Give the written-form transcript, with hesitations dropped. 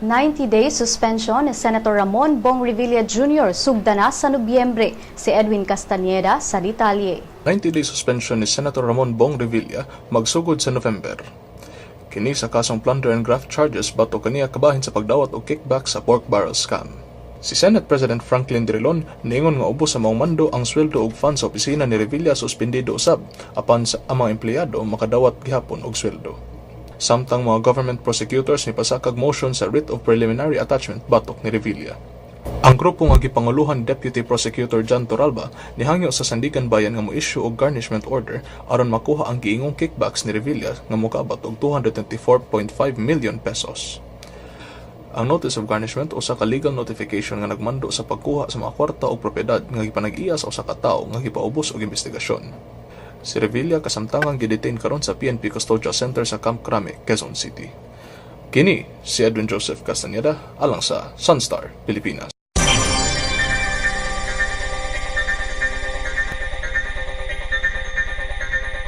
90-day suspension ni Senator Ramon Bong Revilla Jr. sugdana sa Nobyembre. Si Edwin Castañeda sa detalye. 90-day suspension ni Senator Ramon Bong Revilla magsugod sa November. Kini sa kasong plunder and graft charges bato kaniya kabahin sa pagdawat o kickback sa pork barrel scam. Si Senate President Franklin Drilon niingon nga ubos sa maong mando ang sweldo ug funds sa opisina ni Revilla suspendido usab apan sa amang empleyado makadawat gihapon og sweldo. Samtang mga government prosecutors ni pasakag motion sa writ of preliminary attachment batok ni Revilla. Ang grupo nga gipanguluhan Deputy Prosecutor John Torralba nihangyo sa Sandigan Bayan nga mo-issue og garnishment order aron makuha ang giingong kickbacks ni Revilla nga mokabat og 224.5 million pesos. Ang notice of garnishment usa ka legal notification nga nagmando sa pagkuha sa mga kwarta o propiedad nga gipanag-iya sa usa ka tawo nga gipaubos og investigasyon. Si Revilla kasamtangang gidetain karon sa PNP Custodial Center sa Camp Crame, Quezon City. Kini si Edwin Joseph Castañeda alang sa Sunstar, Pilipinas.